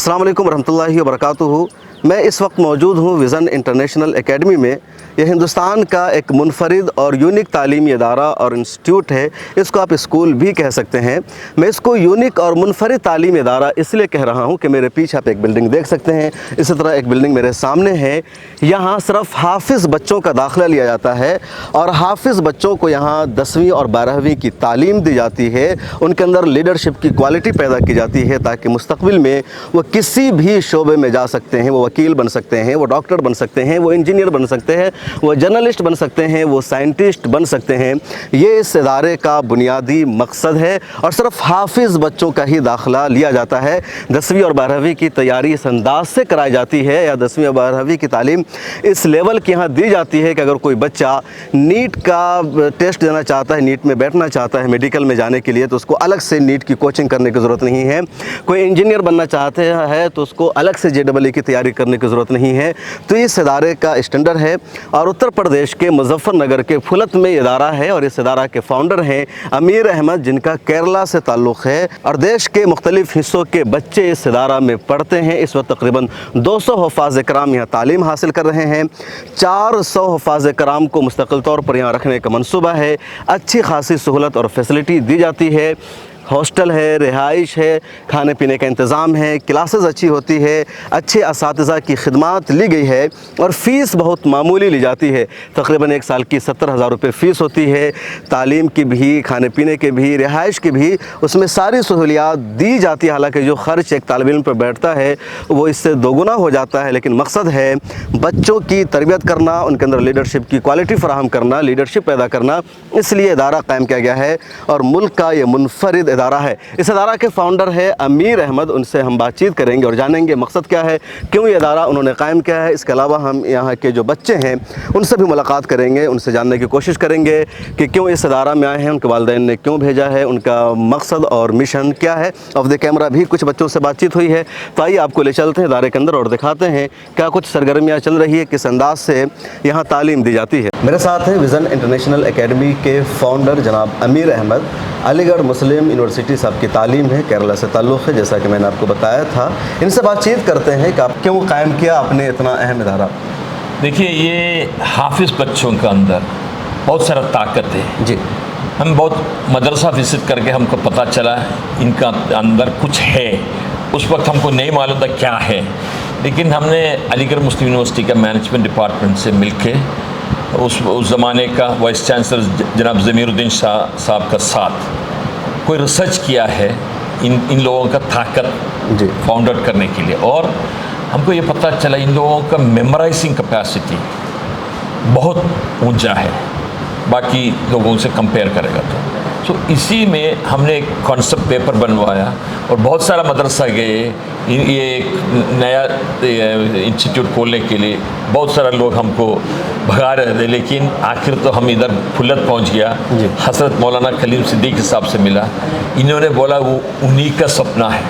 अस्सलाम वालेकुम रहमतुल्लाहि व बरकातुहू। मैं इस वक्त मौजूद हूँ विज़न इंटरनेशनल एकेडमी में। यह हिंदुस्तान का एक मुनफरिद और यूनिक तालीमी इदारा और इंस्टीट्यूट है। इसको आप स्कूल भी कह सकते हैं। मैं इसको यूनिक और मुनफरिद तालीमी इदारा इसलिए कह रहा हूँ कि मेरे पीछे आप एक बिल्डिंग देख सकते हैं, इसी तरह एक बिल्डिंग मेरे सामने है। यहाँ सिर्फ हाफिज़ बच्चों का दाखिला लिया जाता है और हाफिज़ बच्चों को यहाँ 10वीं और 12वीं की तालीम दी जाती है। उनके अंदर लीडरशिप की क्वालिटी पैदा की जाती है ताकि मुस्तक़बिल में वो किसी भी शोबे में जा सकते हैं। वो वकील बन सकते हैं, वो डॉक्टर बन सकते हैं, वो इंजीनियर बन सकते हैं, वो जर्नलिस्ट बन सकते हैं, वो साइंटिस्ट बन सकते हैं। ये इस इदारे का बुनियादी मकसद है और सिर्फ हाफिज़ बच्चों का ही दाखिला लिया जाता है। 10वीं और 12वीं की तैयारी इस अंदाज से कराई जाती है या 10वीं और 12वीं की तालीम इस लेवल की यहाँ दी जाती है कि अगर कोई बच्चा नीट का टेस्ट देना चाहता है, नीट में बैठना चाहता है मेडिकल में जाने के लिए, तो उसको अलग से नीट की कोचिंग करने की ज़रूरत नहीं है। कोई इंजीनियर बनना चाहते हैं तो उसको अलग से JEE की तैयारी करने की ज़रूरत नहीं है। तो इस इदारे का स्टैंडर्ड है और उत्तर प्रदेश के मुजफ्फरनगर के फुलत में इदारा है और इस इदारा के फाउंडर हैं अमीर अहमद, जिनका केरला से ताल्लुक़ है और देश के मुख्तलिफ़ हिस्सों के बच्चे इस इदारा में पढ़ते हैं। इस वक्त तकरीबन 200 हफ़ाज़ कराम यहाँ तालीम हासिल कर रहे हैं। 400 हफ़ाज़ कराम को मुस्तकिल तौर पर यहाँ रखने का मंसूबा है। अच्छी खासी सहूलत और फैसिलिटी दी जाती है। हॉस्टल है, रिहाइश है, खाने पीने का इंतज़ाम है, क्लासेस अच्छी होती है, अच्छे असातिज़ा की खिदमत ली गई है और फ़ीस बहुत मामूली ली जाती है। तकरीबन एक साल की 70,000 रुपये फ़ीस होती है। तालीम की भी, खाने पीने के भी, रिहाइश की भी, उसमें सारी सहूलियात दी जाती है। हालांकि जो ख़र्च एक तालिब इल्म पर बैठता है वो इससे दोगुना हो जाता है, लेकिन मकसद है बच्चों की तरबियत करना, उनके अंदर लीडरशिप की क्वालिटी फ़राहम करना, लीडरशिप पैदा करना। इसलिए इदारा कायम किया गया है और मुल्क का ये मुनफरिद इदारा है। इस इदारा के फाउंडर है अमीर अहमद। उनसे हम बातचीत करेंगे और जानेंगे मकसद क्या है, क्यों ये इदारा उन्होंने कायम किया है। इसके अलावा हम यहाँ के जो बच्चे हैं उनसे भी मुलाकात करेंगे, उनसे जानने की कोशिश करेंगे कि क्यों इस इदारा में आए हैं, उनके वालिदैन ने क्यों भेजा है, उनका मकसद और मिशन क्या है। ऑफ द कैमरा भी कुछ बच्चों से बातचीत हुई है, तो आइए आपको ले चलते हैं इदारे के अंदर और दिखाते हैं क्या कुछ सरगर्मियाँ चल रही है, किस अंदाज से यहाँ तालीम दी जाती है। मेरे साथ है विज़न इंटरनेशनल एकेडमी के फाउंडर जनाब अमीर अहमद। अलीगढ़ मुस्लिम यूनिवर्सिटी साहब की तालीम है, केरला से ताल्लुक़ है, जैसा कि मैंने आपको बताया था। इनसे बातचीत करते हैं कि आप क्यों कायम किया आपने इतना अहम इदारा। देखिए, ये हाफिज़ बच्चों के अंदर बहुत सारा ताकत है जी। हम बहुत मदरसा विजिट करके हमको पता चला इनका अंदर कुछ है। उस वक्त हमको नहीं मालूम था क्या है, लेकिन हमने अलीगढ़ मुस्लिम यूनिवर्सिटी का मैनेजमेंट डिपार्टमेंट से मिलके उस ज़माने का वाइस चांसलर जनाब ज़मीरुद्दीन शाह साहब का साथ कोई रिसर्च किया है इन लोगों का ताकत फाउंड आउट करने के लिए। और हमको ये पता चला इन लोगों का मेमोराइजिंग कैपेसिटी बहुत ऊंचा है बाकी लोगों से कंपेयर करेगा तो इसी में हमने एक कॉन्सेप्ट पेपर बनवाया और बहुत सारा मदरसा गए। ये एक नया इंस्टीट्यूट खोलने के लिए बहुत सारा लोग हमको भगा रहे थे, लेकिन आखिर तो हम इधर फुलत पहुंच गया। हज़रत मौलाना खलील सिद्दीक़ साहब से मिला। इन्होंने बोला वो उन्हीं का सपना है,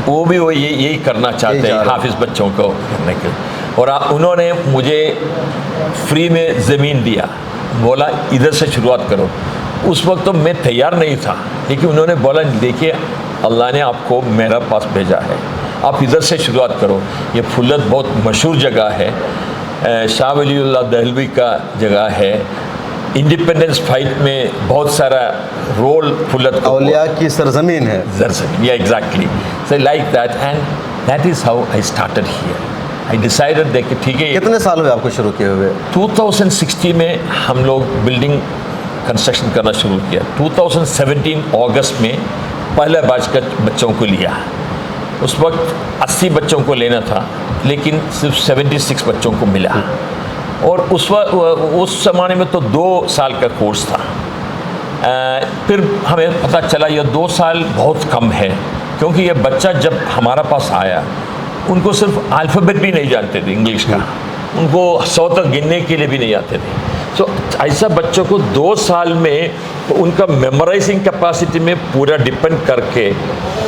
वो भी वो यही करना चाहते हैं हाफिज़ बच्चों को करने के। और उन्होंने मुझे फ्री में ज़मीन दिया, बोला इधर से शुरुआत करो। उस वक्त तो मैं तैयार नहीं था, लेकिन उन्होंने बोला देखिए अल्लाह ने आपको मेरा पास भेजा है, आप इधर से शुरुआत करो। ये फुलत बहुत मशहूर जगह है, शाह वलीउल्लाह दहलवी का जगह है। इंडिपेंडेंस फाइट में बहुत सारा रोल फुलत औलिया की सरजमीन है। सरजमीन, या exactly so like that and that is how I started here. I decided देखिए ठीक है। कितने साल हुए आपको शुरू किए हुए? 2016 में हम लोग बिल्डिंग कंस्ट्रक्शन करना शुरू किया। 2017 अगस्त में पहला बैच का बच्चों को लिया। उस वक्त 80 बच्चों को लेना था, लेकिन सिर्फ 76 बच्चों को मिला। और उस ज़माने में तो 2 साल का कोर्स था। फिर हमें पता चला ये 2 साल बहुत कम है, क्योंकि ये बच्चा जब हमारा पास आया उनको सिर्फ अल्फ़ाबेट भी नहीं जानते थे इंग्लिश का, उनको 100 तक गिनने के लिए भी नहीं आते थे। तो ऐसा बच्चों को 2 साल में उनका मेमोराइजिंग कैपेसिटी में पूरा डिपेंड करके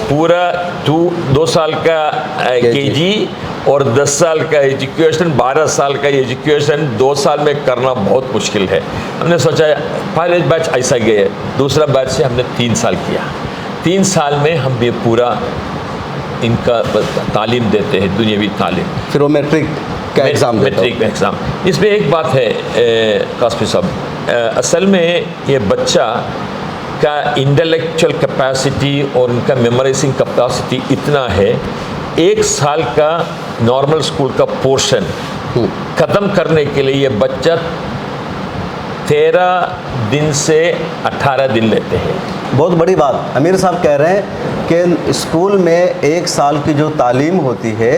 पूरा 2 साल का केजी और 10 साल का एजुकेशन, 12 साल का एजुकेशन 2 साल में करना बहुत मुश्किल है। हमने सोचा पहले बैच ऐसा गए, दूसरा बैच से हमने 3 साल किया। 3 साल में हम ये पूरा इनका तालीम देते हैं, दुनियावी तालीम। फिर वो मैट्रिक का एग्ज़ाम देता मैट्रिक का एग्ज़ाम। इसमें एक बात है कासफी साहब, असल में ये बच्चा का इंटेलेक्चुअल कैपेसिटी और उनका मेमोराइजिंग कैपेसिटी इतना है, 1 साल का नॉर्मल स्कूल का पोर्शन ख़त्म करने के लिए ये बच्चा 13 दिन से 18 दिन लेते हैं। बहुत बड़ी बात अमीर साहब कह रहे हैं कि स्कूल में 1 साल की जो तालीम होती है,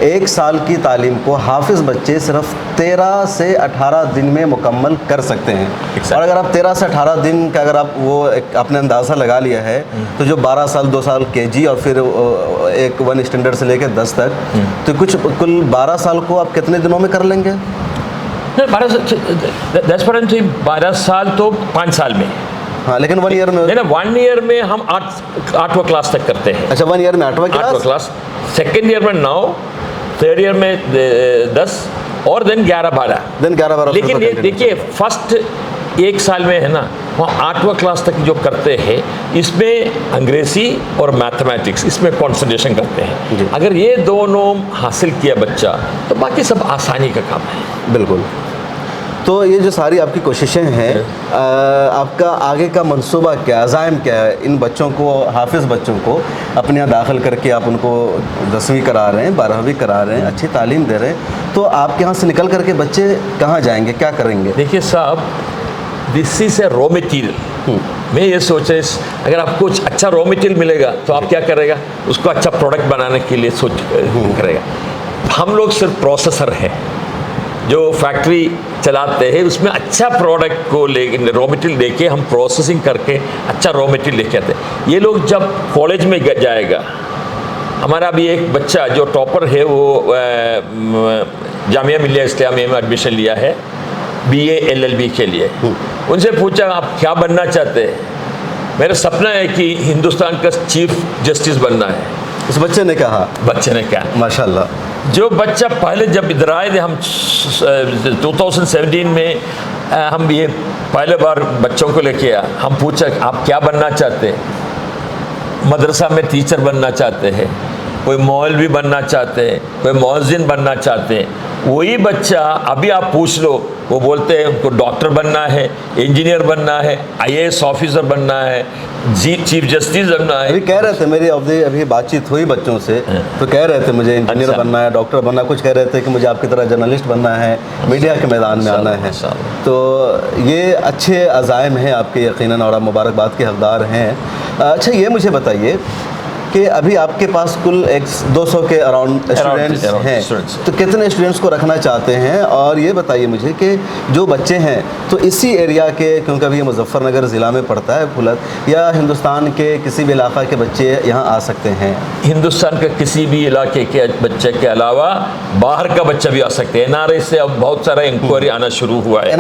1 साल की तालीम को हाफिज़ बच्चे सिर्फ 13 से 18 दिन में मुकम्मल कर सकते हैं। और अगर आप 13 से 18 दिन का अगर आप वो आपने अंदाज़ा लगा लिया है, तो जो 12 साल 2 साल केजी और फिर एक 1 स्टैंडर्ड से लेकर 10 तक, तो कुल 12 साल को आप कितने दिनों में कर लेंगे? 12 साल तो 5 साल में। हाँ, लेकिन 1 ईयर में नहीं ना, 1 ईयर में हम 8वां क्लास तक करते हैं। अच्छा, 1 ईयर में 8वां क्लास, सेकेंड ईयर में 9, थर्ड ईयर में 10 और देन 11-12। लेकिन ये देखिए, फर्स्ट 1 साल में है ना, वहाँ 8वां क्लास तक जो करते हैं, इसमें अंग्रेजी और मैथमेटिक्स इसमें कंसंट्रेशन करते हैं। अगर ये दोनों हासिल किया बच्चा, तो बाकी सब आसानी का काम है। बिल्कुल। तो ये जो सारी आपकी कोशिशें हैं, आपका आगे का मंसूबा क्या, अज़ाइम क्या है? इन बच्चों को, हाफिज़ बच्चों को अपने यहाँ दाखिल करके आप उनको 10वीं करा रहे हैं, 12वीं करा रहे हैं, अच्छी तालीम दे रहे हैं, तो आपके यहाँ से निकल करके बच्चे कहाँ जाएंगे, क्या करेंगे? देखिए साहब, this is a raw material. मैं ये सोच रहा हूँ, अगर आपको कुछ अच्छा रॉ मटीरियल मिलेगा तो आप क्या करेगा, उसको अच्छा प्रोडक्ट बनाने के लिए सोच करेगा। हम लोग सिर्फ प्रोसेसर हैं जो फैक्ट्री चलाते हैं, उसमें अच्छा प्रोडक्ट को ले, रॉ मटेरियल लेके हम प्रोसेसिंग करके अच्छा रॉ मटेरियल लेके आते हैं। ये लोग जब कॉलेज में जाएगा, हमारा अभी एक बच्चा जो टॉपर है, वो जामिया मिलिया इस्लामिया में एडमिशन लिया है BA LLB के लिए। उनसे पूछा, आप क्या बनना चाहते हैं? मेरा सपना है कि हिंदुस्तान का चीफ जस्टिस बनना है। उस बच्चे ने कहा? बच्चे ने कहा, माशाल्लाह। जो बच्चा पहले जब इधर आए थे, हम 2017 में हम ये पहले बार बच्चों को लेके आया, हम पूछा आप क्या बनना चाहते हैं? मदरसा में टीचर बनना चाहते हैं, कोई मौलवी बनना चाहते हैं, कोई मौज़िन बनना चाहते हैं। वही बच्चा अभी आप पूछ लो, वो बोलते हैं उनको डॉक्टर बनना है, इंजीनियर बनना है, IAS ऑफिसर बनना है, चीफ जस्टिस बनना है। अभी कह रहे थे, मेरी अभी बातचीत हुई बच्चों से, तो कह रहे थे मुझे इंजीनियर बनना है, डॉक्टर बनना, कुछ कह रहे थे कि मुझे आपकी तरह जर्नलिस्ट बनना है, मीडिया के मैदान में आना है। तो ये अच्छे अज़ाइम हैं आपके यकीनन, और आप मुबारकबाद के हकदार हैं। अच्छा, ये मुझे बताइए कि अभी आपके पास कुल 200 के अराउंड स्टूडेंट्स हैं, तो कितने स्टूडेंट्स को रखना चाहते हैं? और ये बताइए मुझे कि जो बच्चे हैं, तो इसी एरिया के, क्योंकि अभी ये मुजफ्फरनगर ज़िला में पड़ता है फुलत, या हिंदुस्तान के किसी भी इलाक़ा के बच्चे यहाँ आ सकते हैं? हिंदुस्तान के किसी भी इलाके के बच्चे के अलावा बाहर का बच्चा भी आ सकते हैं। NRI से अब बहुत सारा इंक्वायरी आना शुरू हुआ है।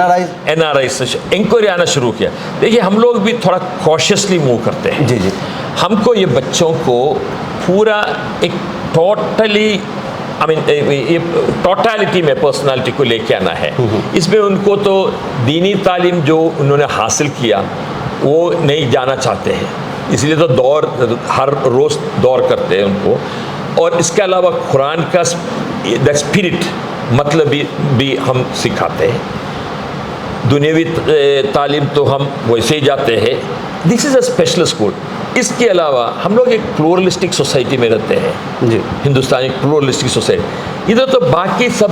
NRI से इंक्वायरी आना शुरू किया। देखिए, हम लोग भी थोड़ा कॉशियसली मूव करते हैं। जी। हमको ये बच्चों को पूरा एक टोटली ये टोटलिटी में पर्सनालिटी को लेके आना है। इसमें उनको तो दीनी तालीम जो उन्होंने हासिल किया वो नहीं जाना चाहते हैं, इसलिए तो दौर हर रोज़ दौर करते हैं उनको। और इसके अलावा कुरान का द स्पिरिट मतलब भी हम सिखाते हैं। दुनियावी तालीम तो हम वैसे ही जाते हैं। This is a special school. इसके अलावा हम लोग एक प्लूरलिस्टिक सोसाइटी में रहते हैं जी, हिंदुस्तानी प्लूरलिस्टिक सोसाइटी। इधर तो बाकी सब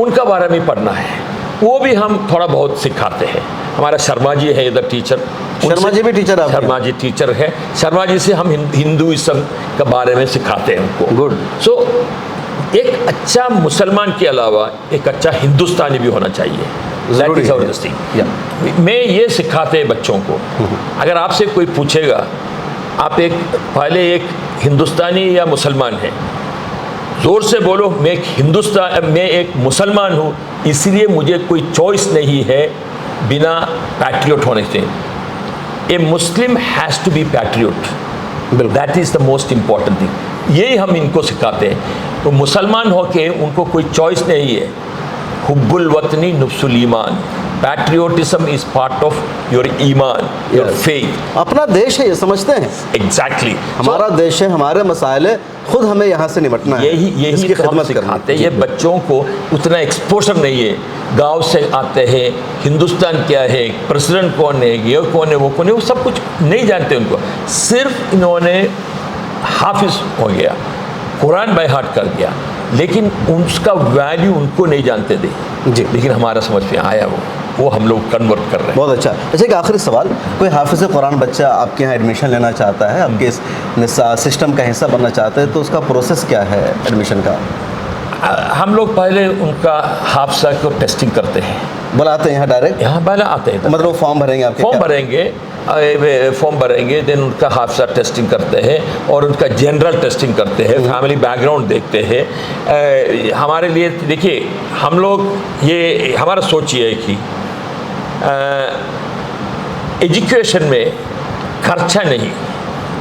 उनका बारे में पढ़ना है, वो भी हम थोड़ा बहुत सिखाते हैं। हमारा शर्मा जी है इधर टीचर। शर्मा जी भी टीचर है? शर्मा जी टीचर है। शर्मा जी से हम हिंदुइज्म के बारे में सिखाते हैं उनको। गुड। सो एक अच्छा मुसलमान के अलावा एक अच्छा हिंदुस्तानी भी होना चाहिए। मैं ये सिखाते हैं बच्चों को। अगर आपसे कोई पूछेगा आप पहले एक हिंदुस्तानी या मुसलमान है, जोर से बोलो मैं एक मुसलमान हूँ, इसलिए मुझे कोई चॉइस नहीं है बिना पैट्रियट होने से। A Muslim has to be patriot, that is the most important thing. यही हम इनको सिखाते हैं। तो मुसलमान होके उनको कोई चॉइस नहीं है। हुब्बुल वतनी नुफ्सुल ईमान, patriotism is part of your ईमान, योर फेथ। अपना देश है, ये समझते हैं। एग्जैक्टली, हमारा देश है, हमारे मसाइल है, खुद हमें यहाँ से निपटना है, यही इसकी तो हम खिदमत सिखाते हैं। करनी ये है। बच्चों को उतना एक्सपोजर नहीं है, गांव से आते हैं, हिंदुस्तान क्या है, प्रेसिडेंट कौन है, ये कौन है, वो कौन है, वो सब कुछ नहीं जानते उनको। सिर्फ इन्होंने हाफिज हो गया, कुरान बाय हार्ट कर दिया, लेकिन उसका वैल्यू उनको नहीं जानते थे जी। लेकिन हमारा समझ में आया, वो हम लोग कन्वर्ट कर रहे हैं। बहुत अच्छा। अच्छा, एक आखिरी सवाल, कोई हाफिज़ कुरान बच्चा आपके यहाँ एडमिशन लेना चाहता है, आपके इस सिस्टम का हिस्सा बनना चाहता है, तो उसका प्रोसेस क्या है एडमिशन का? हम लोग पहले उनका हाफसा को टेस्टिंग करते हैं, बुलाते हैं यहाँ डायरेक्ट? यहाँ पहले आते हैं, मतलब फॉर्म भरेंगे आपके? फॉर्म भरेंगे, देन उनका हाफसा टेस्टिंग करते हैं और उनका जनरल टेस्टिंग करते हैं, फैमिली बैकग्राउंड देखते हैं। हमारे लिए देखिए, हम लोग ये हमारा सोच ये है कि एजुकेशन में खर्चा नहीं,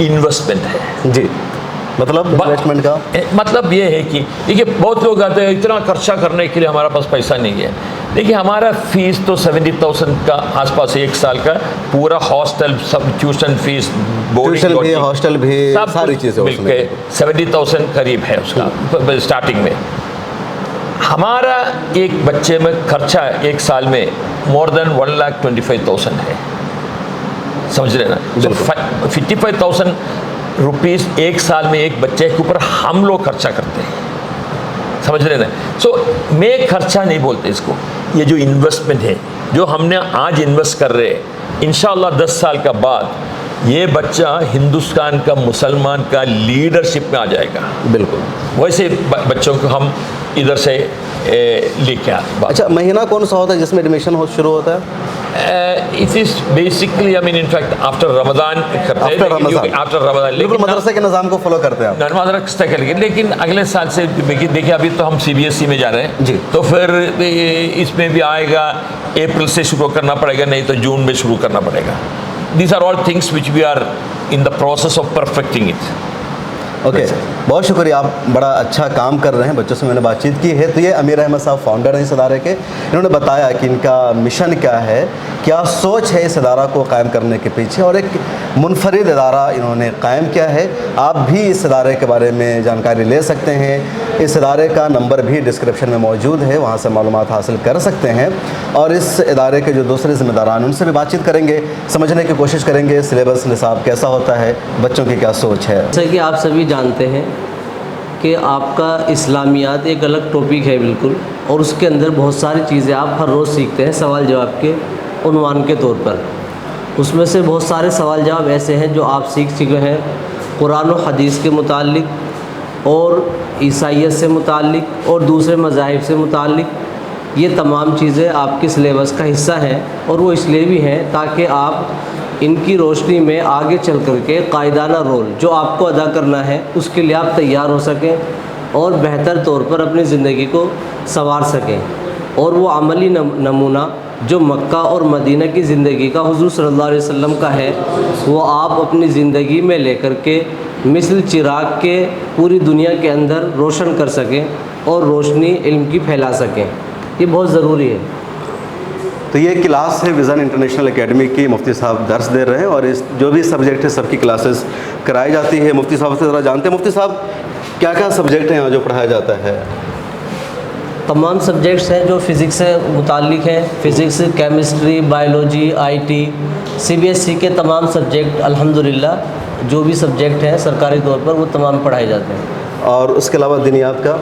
इन्वेस्टमेंट है। जी, मतलब इन्वेस्टमेंट का मतलब ये है कि देखिए, बहुत लोग आते हैं, इतना खर्चा करने के लिए हमारा पास पैसा नहीं है। देखिए, हमारा फीस तो 70,000 का आसपास है, एक साल का, पूरा हॉस्टल, सब ट्यूशन फीस, ट्यूशन भी, हॉस्टल भी, सब सारी चीज़ें मिलके 70,000 करीब है उसका स्टार्टिंग में। हमारा एक बच्चे में खर्चा एक साल में मोर देन 1,25,000 है, समझ रहे ना? तो 55,000 रुपीज़ एक साल में एक बच्चे के ऊपर हम लोग खर्चा करते हैं, समझ रहे ना? सो मैं खर्चा नहीं बोलते इसको, ये जो इन्वेस्टमेंट है, जो हमने आज इन्वेस्ट कर रहे हैं, इंशाल्लाह 10 साल का बाद ये बच्चा हिंदुस्तान का, मुसलमान का लीडरशिप में आ जाएगा। बिल्कुल। वैसे बच्चों को हम इधर से लेके आते। अच्छा, महीना कौन सा होता है जिसमें एडमिशन शुरू होता है? It is basically, I mean, in fact after Ramzan करते हैं, आफ्टर रमज़ान, लेकिन मदरसे के निज़ाम को फॉलो करते हैं आप? मदरसे के लिए, लेकिन अगले साल से देखिए, अभी तो हम CBSE में जा रहे हैं जी, तो फिर इसमें भी आएगा, अप्रैल से शुरू करना पड़ेगा, नहीं तो जून में शुरू करना पड़ेगा। These are all things which we are in the process of perfecting it. Okay, बहुत शुक्रिया, आप बड़ा अच्छा काम कर रहे हैं। बच्चों से मैंने बातचीत की है, तो ये अमीर अहमद साहब फाउंडर हैं इस इदारे के। इन्होंने बताया कि इनका मिशन क्या है, क्या सोच है इस इदारा को कायम करने के पीछे, और एक मुनफरिद इदारा इन्होंने कायम किया है। आप भी इस इदारे के बारे में जानकारी ले सकते हैं, इस इदारे का नंबर भी डिस्क्रिप्शन में मौजूद है, वहाँ से मालूमात हासिल कर सकते हैं। और इस इदारे के जो दूसरे ज़िम्मेदारान, उनसे भी बातचीत करेंगे, समझने की कोशिश करेंगे सिलेबस निसाब कैसा होता है, बच्चों की क्या सोच है। जैसा कि आप सभी जानते हैं कि आपका इस्लामियात एक अलग टॉपिक है बिल्कुल, और उसके अंदर बहुत सारी चीज़ें आप हर रोज़ सीखते हैं सवाल जवाब के उन्वान के तौर पर। उसमें से बहुत सारे सवाल जवाब ऐसे हैं जो आप सीख चुके हैं कुरान और हदीस के मुतालिक, और ईसाइयत से मुतालिक, और दूसरे मज़ाहिब से मुतालिक। ये तमाम चीज़ें आपके सिलेबस का हिस्सा हैं, और वो इसलिए भी हैं ताकि आप इनकी रोशनी में आगे चल कर के कायदाना रोल जो आपको अदा करना है उसके लिए आप तैयार हो सकें और बेहतर तौर पर अपनी ज़िंदगी को संवार सकें। और वो अमली नमूना जो मक्का और मदीना की ज़िंदगी का हुज़ूर सल्लल्लाहु अलैहि वसल्लम का है, वो आप अपनी ज़िंदगी में लेकर के मिसल चिराग के पूरी दुनिया के अंदर रोशन कर सकें और रोशनी इल्म की फैला सकें। ये बहुत ज़रूरी है। तो ये क्लास है विज़न इंटरनेशनल एकेडमी की, मुफ्ती साहब दर्स दे रहे हैं, और इस जो भी सब्जेक्ट है सबकी क्लासेस कराई जाती है। मुफ्ती साहब से ज़रा जानते हैं, मुफ्ती साहब क्या क्या सब्जेक्ट हैं यहाँ जो पढ़ाया जाता है? तमाम सब्जेक्ट्स हैं जो फ़िज़िक्स से मुताल्लिक हैं, physics, chemistry, biology, IT, CBSE के तमाम सब्जेक्ट अल्हम्दुलिल्लाह जो भी सब्जेक्ट हैं सरकारी तौर पर वो तमाम पढ़ाए जाते हैं। और उसके अलावा दीनियात का?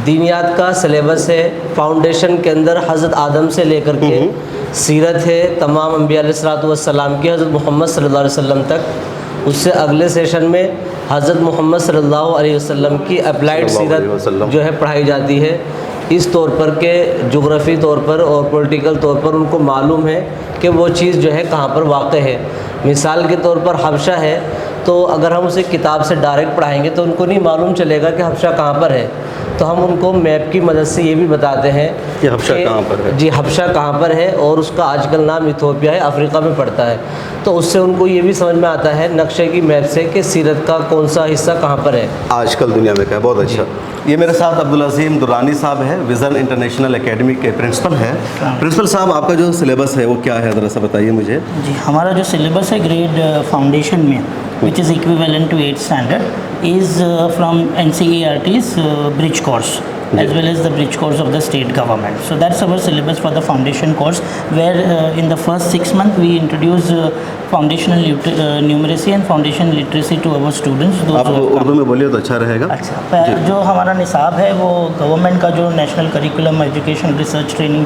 दीनियात का सिलेबस है, फाउंडेशन के अंदर हज़रत आदम से लेकर के सीरत है तमाम अंबिया अलैहिस्सलाम की, हज़रत मोहम्मद सल्लल्लाहु अलैहि वसल्लम तक। उससे अगले सेशन में हज़रत मोहम्मद सल्लल्लाहु अलैहि वसल्लम की अप्लाइड सीरत जो है पढ़ाई जाती है। इस तौर पर के जोग्राफ़ी तौर पर और पॉलिटिकल तौर पर उनको मालूम है कि वो चीज़ जो है कहाँ पर वाक़ है। मिसाल के तौर पर हबशा है, तो अगर हम उसे किताब से डायरेक्ट पढ़ाएंगे तो उनको नहीं मालूम चलेगा कि हबशा कहाँ पर है। तो हम उनको मैप की मदद से ये भी बताते हैं कि हबशा कहाँ पर है। जी, हबशा कहाँ पर है और उसका आजकल नाम इथोपिया है, अफ्रीका में पड़ता है। तो उससे उनको ये भी समझ में आता है नक्शे की मैप से कि सीरत का कौन सा हिस्सा कहाँ पर है। आजकल दुनिया में क्या है। बहुत अच्छा। ये मेरे साथ अब्दुल अजीम दुरानी साहब है, विज़न इंटरनेशनल एकेडमी के प्रिंसिपल है। प्रिंसिपल साहब, आपका जो सिलेबस है वो क्या है, ज़रा सा बताइए मुझे। जी, हमारा जो सिलेबस है ग्रेड फाउंडेशन में, which is equivalent to 8th standard, is from NCERT's bridge course as well as the bridge course of the state government. So that's our syllabus for the foundation course, where in the first 6 months we introduce foundational numeracy and foundation literacy to our students. आप उर्दू में बोलिए तो अच्छा रहेगा। अच्छा, जो हमारा निसाब है वो गवर्नमेंट का जो national curriculum education research training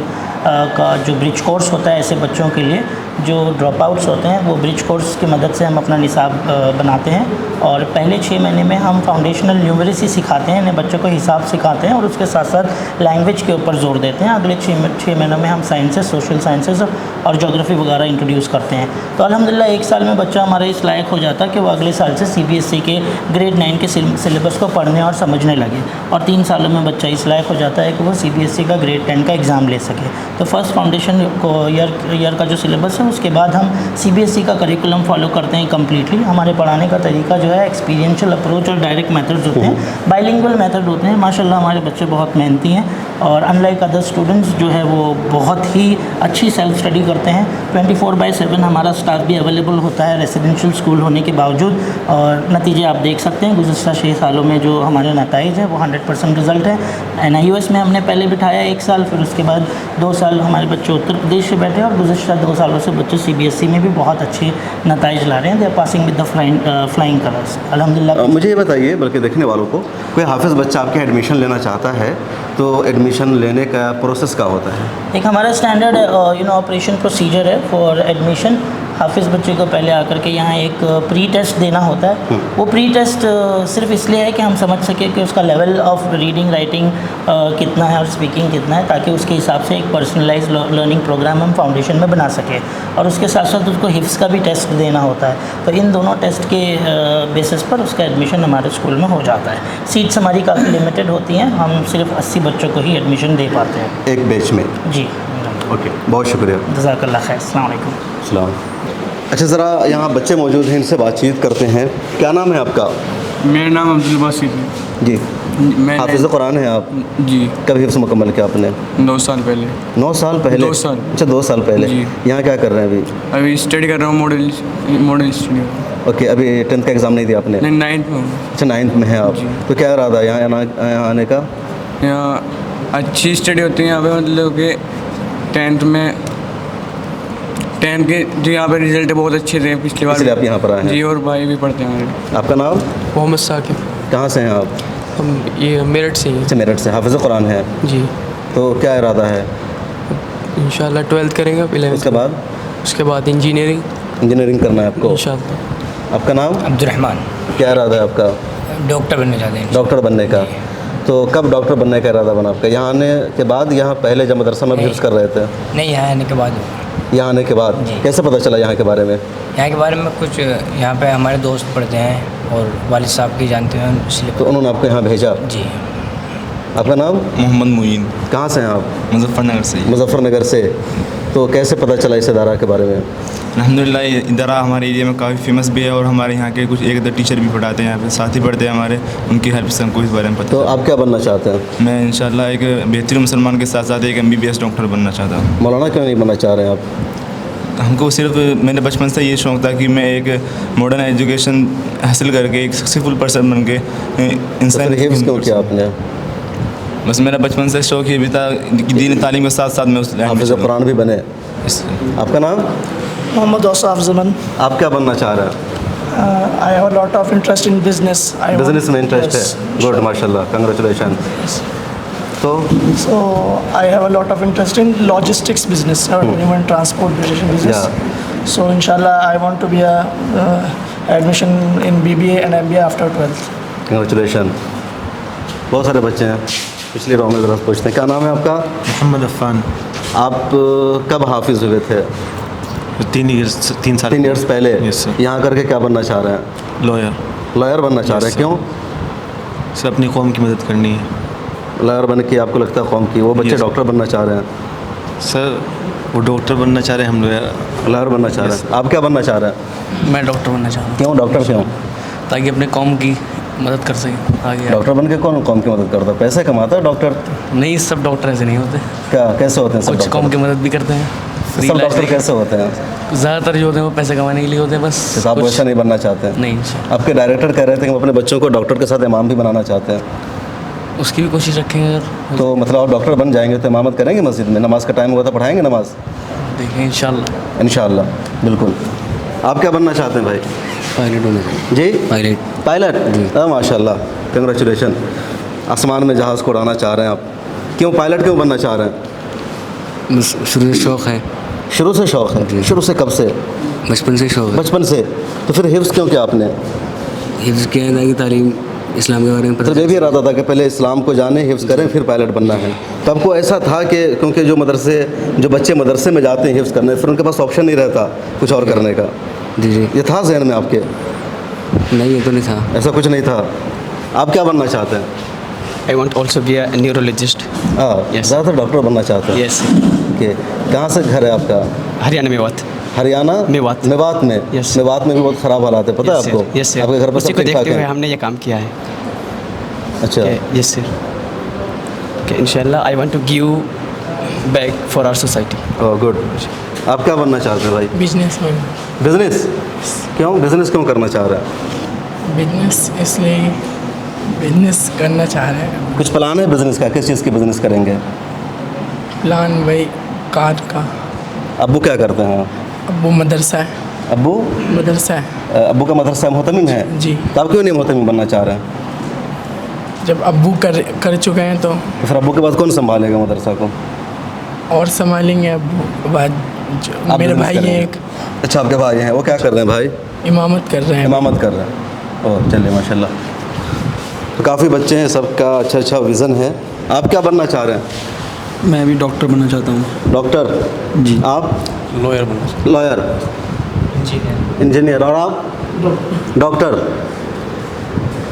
का जो ब्रिज कोर्स होता है ऐसे बच्चों के लिए जो ड्रॉप आउट्स होते हैं, वो ब्रिज कोर्स की मदद से हम अपना निसाब बनाते हैं। और पहले 6 महीने में हम फाउंडेशनल न्यूमरेसी सिखाते हैं, बच्चों को हिसाब सिखाते हैं और उसके साथ साथ लैंग्वेज के ऊपर जोर देते हैं। अगले 6 महीनों में हम साइंसेस, सोशल साइंसेस और ज्योग्राफी वगैरह इंट्रोड्यूस करते हैं। तो अल्हम्दुलिल्लाह 1 साल में बच्चा हमारा इस लायक हो जाता है कि वो अगले साल से CBSE के ग्रेड 9 के सिलेबस को पढ़ने और समझने लगे, और 3 सालों में बच्चा इस लायक हो जाता है कि वो CBSE का ग्रेड 10 का एग्ज़ाम ले सके। तो फर्स्ट फाउंडेशन को ईयर का जो सिलेबस है, उसके बाद हम CBSE का करिकुलम फॉलो करते हैं कम्प्लीटली। हमारे पढ़ाने का तरीका जो है एक्सपीरियंशियल अप्रोच और डायरेक्ट मेथड्स होते हैं, बाइलिंगुअल मेथड होते हैं। माशाल्लाह हमारे बच्चे बहुत मेहनती हैं और अनलाइक अदर स्टूडेंट्स जो है वो बहुत ही अच्छी सेल्फ स्टडी करते हैं। 24/7 हमारा स्टाफ भी अवेलेबल होता है रेसिडेंशियल स्कूल होने के बावजूद, और नतीजे आप देख सकते हैं गुज़श्ता 6 सालों में जो हमारे नताइज है वो 100% रिज़ल्ट है। NIOS में हमने पहले बिठाया 1 साल, फिर उसके बाद 2 साल हमारे बच्चे उत्तर प्रदेश से बैठे, और गुज़श्ता 2 सालों से बच्चे CBSE में भी बहुत अच्छे नताइज ला रहे हैं। They are passing with the flying colours अल्हम्दुलिल्लाह। मुझे ये बताइए, बल्कि देखने वालों को, कोई हाफिज़ बच्चा आपके एडमिशन लेना चाहता है तो एडमिशन लेने का प्रोसेस क्या होता है? एक हमारा स्टैंडर्ड ऑपरेशन प्रोसीजर है फॉर एडमिशन। हाफिज़ बच्चे को पहले आकर के यहाँ एक प्री टेस्ट देना होता है। वो प्री टेस्ट सिर्फ इसलिए है कि हम समझ सकें कि उसका लेवल ऑफ रीडिंग राइटिंग कितना है और स्पीकिंग कितना है, ताकि उसके हिसाब से एक पर्सनलाइज लर्निंग प्रोग्राम हम फाउंडेशन में बना सकें। और उसके साथ साथ उसको हिफ्ज़ का भी टेस्ट देना होता है। तो इन दोनों टेस्ट के बेसिस पर उसका एडमिशन हमारे स्कूल में हो जाता है। सीट्स हमारी काफ़ी लिमिटेड होती हैं, हम सिर्फ 80 बच्चों को ही एडमिशन दे पाते हैं एक बैच में। जी, ओके, बहुत शुक्रिया। जज़ाकल्लाह खैर। अस्सलाम वालेकुम। सलाम। अच्छा, ज़रा यहाँ बच्चे मौजूद हैं, इनसे बातचीत करते हैं। क्या नाम है आपका? मेरा नाम अब्दुल बासित है जी। मैं हाफिज़ कुरान है आप? जी। कब हिफ्ज़ मुकम्मल किया आपने? 9 साल पहले। 9 साल पहले? 2 साल। अच्छा, 2 साल पहले। जी। यहाँ क्या कर रहे हैं अभी? अभी स्टडी कर रहा हूँ मॉडल स्टडी। ओके, अभी 10th का एग्ज़ाम नहीं दिया आपने? नहीं, 9th में हूँ। अच्छा, 9th में है आप। जी। तो क्या इरादा है यहाँ आने का? यहाँ अच्छी स्टडी होती है यहाँ पे, मतलब कि 10th के जो यहाँ पे रिजल्ट बहुत अच्छे थे पिछली बार। इसलिए आप यहाँ पर आए हैं? जी, और भाई भी पढ़ते हैं हमारे। आपका नाम? मोहम्मद साकिब। कहाँ से हैं आप? हम ये मेरठ से ही अच्छा, मेरठ से। हाफिज़ कुरान है? हैं जी। तो क्या इरादा है? इंशाल्लाह 12th करेंगे, 11th उसके बाद? उसके बाद इंजीनियरिंग करना है आपको? इंशाल्लाह। आपका नाम? अब्दुर्रहमान। क्या इरादा है आपका? डॉक्टर बनने चाहते हैं। डॉक्टर बनने का। तो कब डॉक्टर बनने का इरादा बना आपका? यहाँ आने के बाद? यहाँ पहले जब मदरसा में हिफ्ज़ कर रहे थे? नहीं, यहाँ आने के बाद। यहाँ आने के बाद जी। कैसे पता चला यहाँ के बारे में? यहाँ के बारे में कुछ यहाँ पे हमारे दोस्त पढ़ते हैं और वालिद साहब की जानते हैं, इसलिए। तो उन्होंने आपको यहाँ भेजा? जी। आपका नाम? मोहम्मद मुईन। कहाँ से हैं आप? मुजफ्फरनगर से। मुजफ्फरनगर से। तो कैसे पता चला इस इदारा के बारे में? अल्हम्दुलिल्लाह ये इदारा हमारे एरिया में काफ़ी फेमस भी है, और हमारे यहाँ के कुछ 1-2 टीचर भी पढ़ाते हैं यहाँ पे, साथी पढ़ते हैं हमारे, उनकी हेल्प से हमको इस बारे में पता। तो आप क्या बनना चाहते हैं? मैं इंशाल्लाह एक बेहतरीन मुसलमान के साथ साथ एक MBBS डॉक्टर बनना चाहता हूँ। मौलाना क्यों नहीं बनना चाह रहे हैं आप? हमको सिर्फ मेरे बचपन से ये शौक़ था कि मैं एक मॉडर्न एजुकेशन हासिल करके एक सक्सेसफुल पर्सन बन के इंसान हिफ्ज़ क्यों किया आपने? बस मेरा बचपन से शौक़ ये भी था कि दीन तालीम के साथ साथ मैं उस हाफिज़ कुरान भी बने। आपका नाम? मोहम्मद औसाफ ज़मन। आप क्या बनना चाह रहे हैं? I have a lot of interest in business. Business में इंटरेस्ट है? गुड, माशाल्लाह, कंग्रेचुलेशन। तो So I have a lot of interest in logistics business or even transportation business. So inshallah I want to be a admission in BBA and MBA after 12th. Congratulation. बहुत सारे बच्चे हैं, पिछली round में ज़रा पूछते हैं। क्या नाम है आपका? मोहम्मद अफ़ान। आप कब हाफिज़ हुए थे? 3 साल 3 इयर्स पहले। Yes sir. यहाँ करके क्या बनना चाह रहे हैं? लॉयर। लॉयर बनना चाह रहे हैं? क्यों? सर अपनी कौम की मदद करनी है। लॉयर बन के आपको लगता है कौम की, वो बच्चे डॉक्टर बनना चाह रहे हैं, सर वो डॉक्टर बनना चाह रहे हैं, हम लोग लॉयर बनना चाह रहे हैं, आप क्या बनना चाह रहे हैं? मैं डॉक्टर बनना चाह रहा हूँ क्यों डॉक्टर क्यों? ताकि अपने कौम की मदद कर सकें आगे। डॉक्टर बन के कौन कौम की मदद करता है? पैसे कमाता है डॉक्टर? नहीं, सब डॉक्टर ऐसे नहीं होते, क्या कैसे होते हैं सब कुछ डॉक्टर? कौम की मदद भी करते हैं। फ्री सब इलाज डॉक्टर नहीं। कैसे होते हैं? ज़्यादातर जो होते हैं वो पैसे कमाने के लिए होते हैं बस। आप कुछ- वैसा नहीं बनना चाहते हैं? नहीं, आपके डायरेक्टर कह रहे थे कि हम अपने बच्चों को डॉक्टर के साथ इमाम भी बनाना चाहते हैं, उसकी भी कोशिश रखेंगे अगर तो मतलब आप डॉक्टर बन जाएंगे तो इमामत करेंगे मस्जिद में? नमाज का टाइम हुआ था, पढ़ाएंगे नमाज देखें इंशाल्लाह। इंशाअल्लाह। बिल्कुल। आप क्या बनना चाहते हैं भाई? पायलट होना चाहिए। जी पायलट। पायलट? हाँ माशाल्लाह, कंग्रेचुलेशन। आसमान में जहाज़ को उड़ाना चाह रहे हैं आप, क्यों पायलट क्यों बनना चाह रहे हैं? बस शुरू से शौक़ है। शुरू से शौक़ है? शुरू से कब से? बचपन से शौक़ है। बचपन से? तो फिर हिफ्ज़ क्यों किया आपने? हिफ्ज़ किया है ताकि तालीम इस्लाम के बारे में पता तो ये भी इरादा था कि पहले इस्लाम को जाने, हिफ्ज़ करें, फिर पायलट बनना है। तो आपको ऐसा था कि क्योंकि जो बच्चे मदरसे में जाते हैं हिफ्ज़ करने, फिर उनके पास ऑप्शन नहीं रहता कुछ और करने का? जी जी। ये था जहन में आपके? नहीं, ये तो नहीं था। ऐसा कुछ नहीं था। आप क्या बनना चाहते हैं? I want also be a neurologist. हाँ, Yes. ज़्यादातर डॉक्टर बनना चाहते हैं? यस। ओके, कहाँ से घर है आपका? हरियाणा मेवात। हरियाणा? मेवात। मेवात में? Yes. मेवात में भी बहुत ख़राब हालात है, पता है आपको? Yes sir. आपके घर पर उसी सब को ठीक ठाक देखते हुए है? हमने ये काम किया है। अच्छा, यस सर। ओके, इंशाल्लाह I want to give back for our society. Oh good. आप क्या बनना चाहते हैं भाई? बिजनेसमैन। बिजनेस? क्यों बिजनेस क्यों करना चाह रहे हैं? बिजनेस इसलिए बिजनेस करना चाह रहे हैं। कुछ प्लान है बिजनेस का? किस चीज़ की बिजनेस करेंगे? प्लान भाई कार का। अब्बू क्या करते हैं? अब्बू मदरसा है। अब्बू? मदरसा है। अब्बू का मदरसा मोहतमिम है? जी। तो आप क्यों नहीं मोहतमिम बनना चाह रहे हैं? जब अब्बू कर चुके हैं तो फिर अब्बू के बाद कौन संभालेगा मदरसा को? और संभालेंगे अब्बू के बाद। आप मेरे business भाई हैं करेंगे? एक, अच्छा, आपके भाई हैं, वो क्या कर रहे हैं भाई? इमामत कर रहे हैं। इमामत कर रहे हैं। ओह चलिए माशाल्लाह। तो काफ़ी बच्चे हैं, सबका अच्छा अच्छा विज़न है। आप क्या बनना चाह रहे हैं? मैं भी डॉक्टर बनना चाहता हूँ। डॉक्टर? जी। आप? लॉयर बनना। लॉयर? इंजीनियर। और आप? डॉक्टर।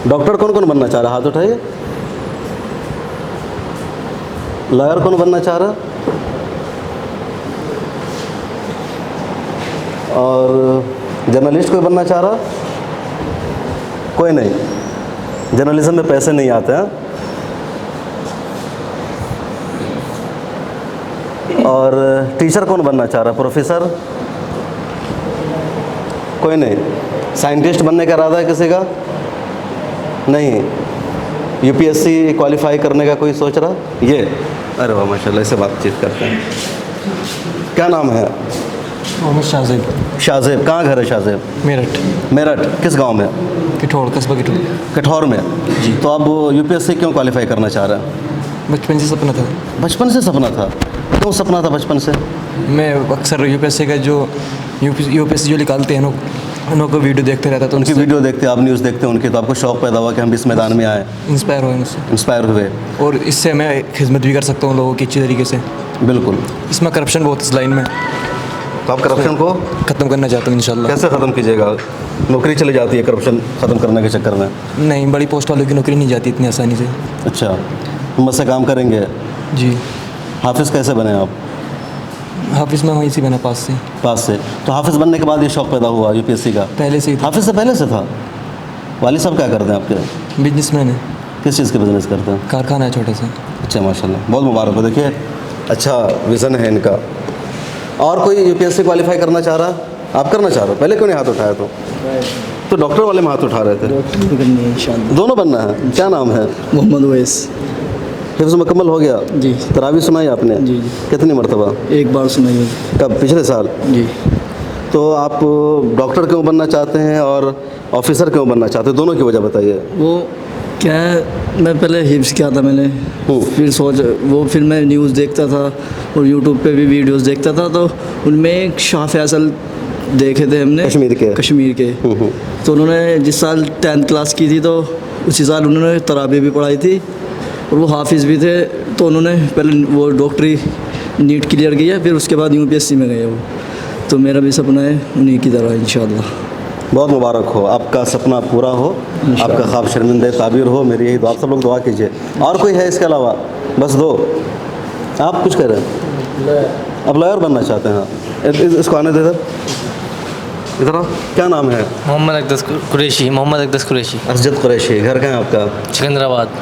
डॉक्टर कौन कौन बनना चाह रहा है? हाथ उठाइए। लॉयर कौन बनना चाह रहा? और जर्नलिस्ट कोई बनना चाह रहा? कोई नहीं। जर्नलिज्म में पैसे नहीं आते हैं। और टीचर कौन बनना चाह रहा? प्रोफेसर? कोई नहीं। साइंटिस्ट बनने का इरादा है किसी का? नहीं। यूपीएससी क्वालिफाई करने का कोई सोच रहा? ये? अरे वाह माशाल्लाह, इससे बातचीत करते हैं। क्या नाम है? मोहम्मद शाहजेब। शाहजेब। कहाँ घर है शाहजेब? मेरठ। मेरठ किस गांव में? किठौर, कस्बा किठौर। कठौर में? जी। तो आप यूपीएससी क्यों क्वालिफाई करना चाह रहे हैं? बचपन से सपना था। बचपन से सपना था? क्यों सपना था बचपन से? मैं अक्सर यूपीएससी का जो यूपीएससी जो निकालते हैं उनको वीडियो देखते रहता, तो उनकी वीडियो देखते, आप न्यूज़ देखते हैं उनकी, तो आपको शौक़ पैदा हुआ कि हम भी इस मैदान में आए, इंस्पायर हुए उनसे। इंस्पायर हुए। और इससे मैं खिदमत भी कर सकता हूँ लोगों की अच्छी तरीके से। बिल्कुल। इसमें करप्शन बहुत इस लाइन में, तो आप करप्शन को ख़त्म करना चाहता हूँ इंशाल्लाह। कैसे ख़त्म कीजिएगा? नौकरी चली जाती है करप्शन ख़त्म करने के चक्कर में। नहीं, बड़ी पोस्ट वालों की नौकरी नहीं जाती इतनी आसानी से। अच्छा, हिम्मत से काम करेंगे। जी। हाफिज़ कैसे बने आप? हाफिज़ में वहीं से बना, पास से। पास से? तो हाफिज़ बनने के बाद ये शौक़ पैदा हुआ यूपीएससी का? पहले से ही था। हाफिज़ से पहले से था? वालिद साहब क्या करते हैं आपके? बिजनेसमैन है। किस चीज़ के बिज़नेस करते हैं? कारखाना है छोटा सा। अच्छा माशाल्लाह, बहुत मुबारक हो। देखिए अच्छा विज़न है इनका। और कोई यूपीएससी क्वालिफाई करना चाह रहा? आप करना चाह रहे हो? पहले क्यों नहीं हाथ उठाया? तो डॉक्टर वाले में हाथ उठा रहे थे। डॉक्टर करनी है इंशाल्लाह। दोनों बनना है। क्या नाम है? मोहम्मद उवैस। हिफ्ज़ मुकम्मल हो गया? जी। तरावी सुनाई आपने? जी जी। कितनी मरतबा? एक बार सुनाई है। कब? पिछले साल? जी। तो आप डॉक्टर क्यों बनना चाहते हैं और ऑफिसर क्यों बनना चाहते हैं? दोनों की वजह बताइए। वो क्या है, मैं पहले हिफ्ज़ किया था मैंने, फिर मैं न्यूज़ देखता था और यूट्यूब पे भी वीडियोस देखता था, तो उनमें एक शाह फैसल देखे थे हमने, कश्मीर के। तो उन्होंने जिस साल 10th क्लास की थी तो उसी साल उन्होंने तराबी भी पढ़ाई थी और वो हाफिज़ भी थे। तो उन्होंने पहले वो डॉक्टरी नीट क्लियर किया, फिर उसके बाद यूपीएससी में गए वो। तो मेरा भी सपना है उन्हीं की तरह इंशाअल्लाह। बहुत मुबारक हो, आपका सपना पूरा हो, आपका ख्वाब शर्मिंदा ताबीर हो, मेरी यही दुआ। आप सब लोग दुआ कीजिए। और कोई है इसके अलावा? बस दो। आप कुछ कह रहे हैं? अब लॉयर बनना चाहते हैं? इसको आने दे इधर आओ। क्या नाम है? मोहम्मद अकदस कुरैशी। असजद कुरैशी। घर कहाँ है आपका?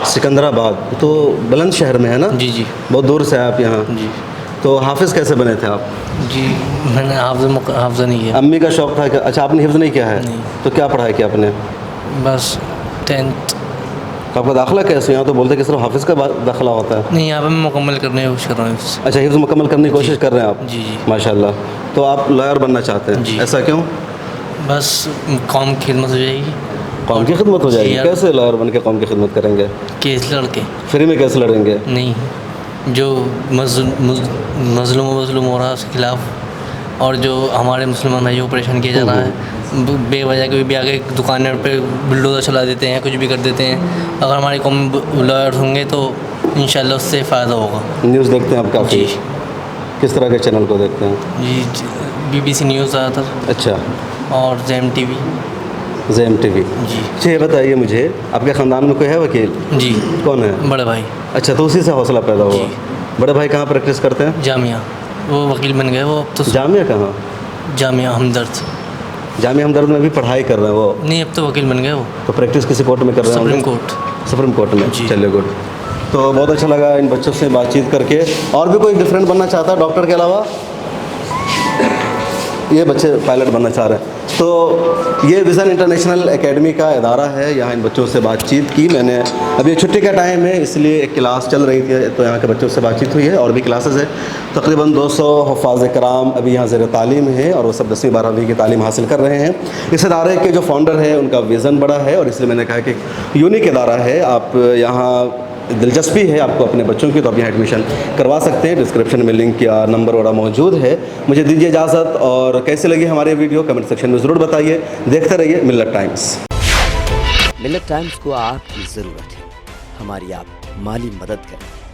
सिकंदराबाद। तो बुलंद शहर में है ना? जी जी। बहुत दूर से आप यहाँ? जी। तो हाफिज़ कैसे बने थे आप? जी मैंने हाफ्ज़ नहीं किया। अम्मी का शौक़ था? अच्छा, आपने हिफ्ज़ नहीं किया है? नहीं। तो क्या पढ़ाई किया आपने? बस 10th। तो आपका दाखिला कैसे? यहाँ तो बोलते हैं कि सिर्फ हाफिज़ का दाखिला होता है। नहीं, यहाँ पे मैं मुकम्मल करने की कोशिश कर रहा हूँ। अच्छा, हिफ्ज़ मुकम्मल करने की कोशिश कर रहे हैं आप? जी जी। माशाल्लाह। तो आप लॉयर बनना चाहते हैं? जी। ऐसा क्यों? बस कौम की खिदमत हो जाएगी। कौम की खिदमत हो जाएगी? यार। कैसे लॉयर बन के कौम की खिदमत करेंगे? केस लड़के। फ्री में कैसे लड़ेंगे? नहीं, जो मज़लूम हो रहा है उसके खिलाफ़, और जो हमारे मुसलमान भाइयों को परेशान किया जा रहा है बेवजह कोई भी आगे दुकान पे बुलडोज़र चला देते हैं, कुछ भी कर देते हैं। अगर हमारी कौम लॉयर होंगे तो इंशाल्लाह उससे फ़ायदा होगा। न्यूज़ देखते हैं आप काफ़ी? जी। किस तरह के चैनल को देखते हैं? जी, BBC न्यूज़ ज़्यादातर। अच्छा। और ज़ेम TV। जी। अच्छा, ये बताइए मुझे, आपके ख़ानदान में कोई है वकील? जी। कौन है? बड़े भाई। अच्छा, तो उसी से हौसला पैदा हुआ। बड़े भाई कहाँ प्रैक्टिस करते हैं? जामिया। वो वकील बन गए वो अब तो। जामिया कहाँ? जामिया हमदर्द। जामिया हमदर्द में भी पढ़ाई कर रहे हैं वो? नहीं, अब तो वकील बन गए वो। तो प्रैक्टिस किसी कोर्ट में कर रहे हैं? सुप्रीम कोर्ट में। चलिए, गुड। तो बहुत अच्छा लगा इन बच्चों से बातचीत करके। और भी कोई डिफरेंट बनना चाहता है डॉक्टर के अलावा? ये बच्चे पायलट बनना चाह रहे हैं। तो ये विज़न इंटरनेशनल एकेडमी का इदारा है, यहाँ इन बच्चों से बातचीत की मैंने। अभी छुट्टी का टाइम है, इसलिए एक क्लास चल रही थी, तो यहाँ के बच्चों से बातचीत हुई है। और भी क्लासेस है, तकरीबन 200 हुफ़ाज़ कराम अभी यहाँ ज़ेर तालीम है, और वो सब 10वीं 12वीं की तालीम हासिल कर रहे हैं। इस इदारे के जो फाउंडर है उनका विज़न बड़ा है, और इसलिए मैंने कहा कि यूनिक इदारा है। आप यहाँ दिलचस्पी है आपको अपने बच्चों की, तो आप यहाँ एडमिशन करवा सकते हैं। डिस्क्रिप्शन में लिंक या नंबर वगैरह मौजूद है। मुझे दीजिए इजाज़त, और कैसे लगी हमारे वीडियो कमेंट सेक्शन में ज़रूर बताइए। देखते रहिए मिल्लत टाइम्स। मिल्लत टाइम्स को आपकी ज़रूरत है, हमारी आप माली मदद करें।